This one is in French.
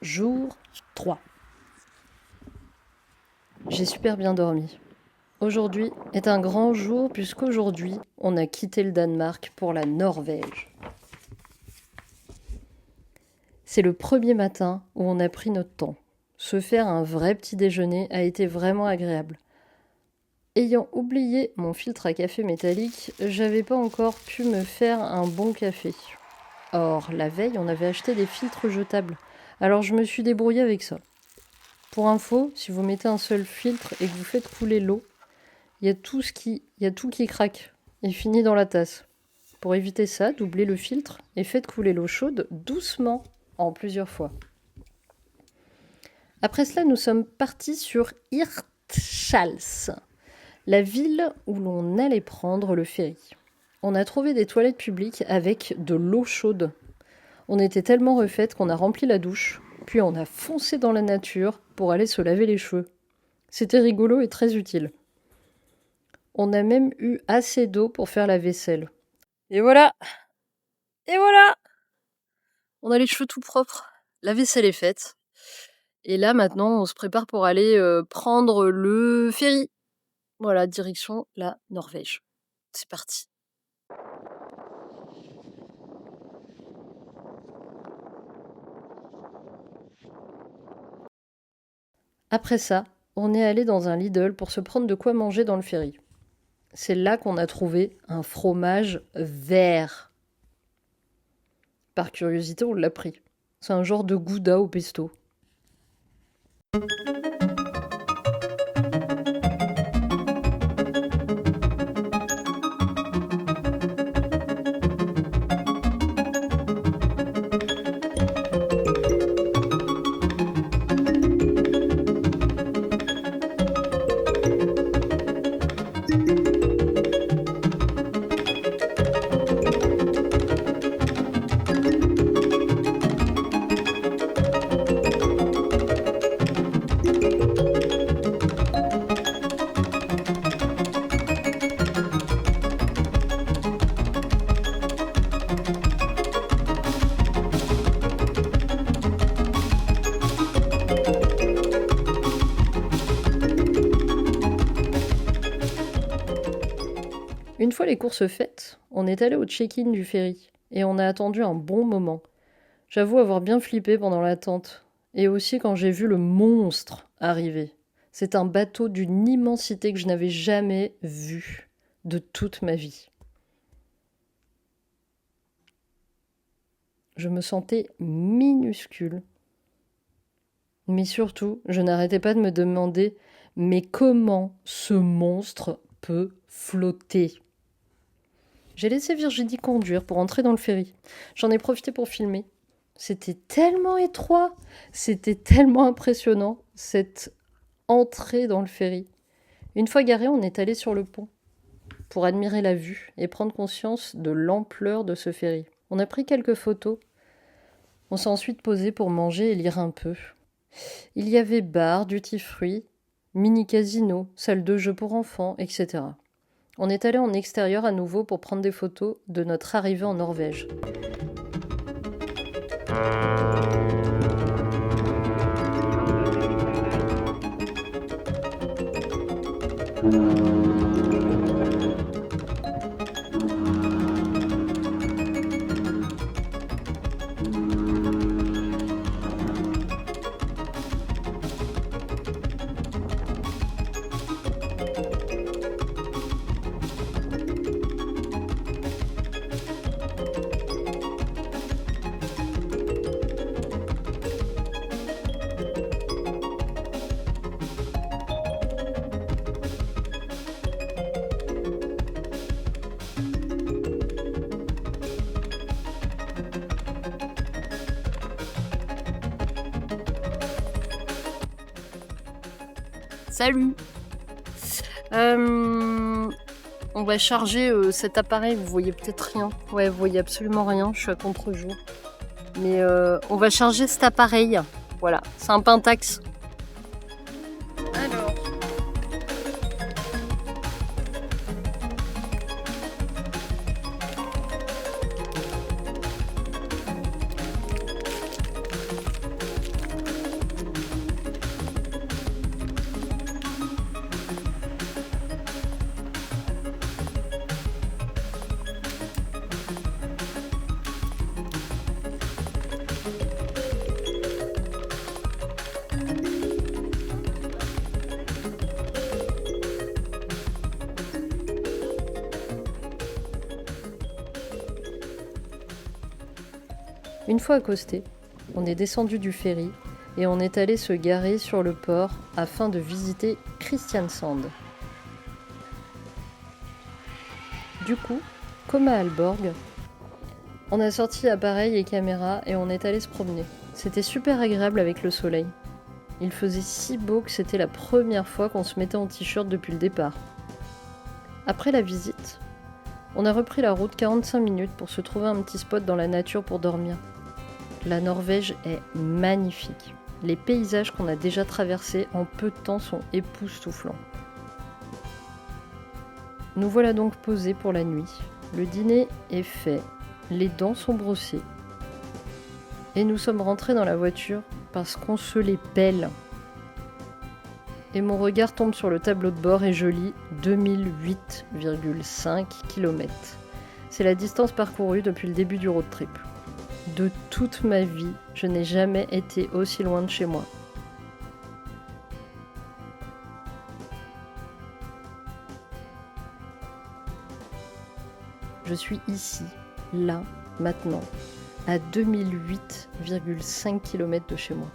Jour 3. J'ai super bien dormi. Aujourd'hui est un grand jour puisqu'aujourd'hui, on a quitté le Danemark pour la Norvège. C'est le premier matin où on a pris notre temps. Se faire un vrai petit déjeuner a été vraiment agréable. Ayant oublié mon filtre à café métallique, j'avais pas encore pu me faire un bon café. Or, la veille, on avait acheté des filtres jetables. Alors je me suis débrouillée avec ça. Pour info, si vous mettez un seul filtre et que vous faites couler l'eau, il y a tout qui craque et finit dans la tasse. Pour éviter ça, doublez le filtre et faites couler l'eau chaude doucement en plusieurs fois. Après cela, nous sommes partis sur Hirtshals, la ville où l'on allait prendre le ferry. On a trouvé des toilettes publiques avec de l'eau chaude. On était tellement refaites qu'on a rempli la douche, puis on a foncé dans la nature pour aller se laver les cheveux. C'était rigolo et très utile. On a même eu assez d'eau pour faire la vaisselle. Et voilà! Et voilà! On a les cheveux tout propres. La vaisselle est faite. Et là, maintenant, on se prépare pour aller prendre le ferry. Voilà, direction la Norvège. C'est parti. Après ça, on est allé dans un Lidl pour se prendre de quoi manger dans le ferry. C'est là qu'on a trouvé un fromage vert. Par curiosité, on l'a pris. C'est un genre de gouda au pesto. Une fois les courses faites, on est allé au check-in du ferry et on a attendu un bon moment. J'avoue avoir bien flippé pendant l'attente et aussi quand j'ai vu le monstre arriver. C'est un bateau d'une immensité que je n'avais jamais vu de toute ma vie. Je me sentais minuscule. Mais surtout, je n'arrêtais pas de me demander mais comment ce monstre peut flotter ? J'ai laissé Virginie conduire pour entrer dans le ferry. J'en ai profité pour filmer. C'était tellement étroit, c'était tellement impressionnant, cette entrée dans le ferry. Une fois garé, on est allé sur le pont pour admirer la vue et prendre conscience de l'ampleur de ce ferry. On a pris quelques photos. On s'est ensuite posé pour manger et lire un peu. Il y avait bar, duty-free, mini-casino, salle de jeu pour enfants, etc. On est allé en extérieur à nouveau pour prendre des photos de notre arrivée en Norvège. Salut. On va charger cet appareil, vous voyez peut-être rien. Ouais, vous voyez absolument rien, je suis à contre-jour. Mais on va charger cet appareil. Voilà, c'est un Pentax. Alors, Une fois accosté, on est descendu du ferry et on est allé se garer sur le port afin de visiter Kristiansand. Du coup, comme à Aalborg, on a sorti appareil et caméra et on est allé se promener. C'était super agréable avec le soleil. Il faisait si beau que c'était la première fois qu'on se mettait en t-shirt depuis le départ. Après la visite, on a repris la route 45 minutes pour se trouver un petit spot dans la nature pour dormir. La Norvège est magnifique. Les paysages qu'on a déjà traversés en peu de temps sont époustouflants. Nous voilà donc posés pour la nuit. Le dîner est fait, les dents sont brossées. Et nous sommes rentrés dans la voiture parce qu'on se les pèle. Et mon regard tombe sur le tableau de bord et je lis 2008,5 km. C'est la distance parcourue depuis le début du road trip. De toute ma vie, je n'ai jamais été aussi loin de chez moi. Je suis ici, là, maintenant, à 2008,5 km de chez moi.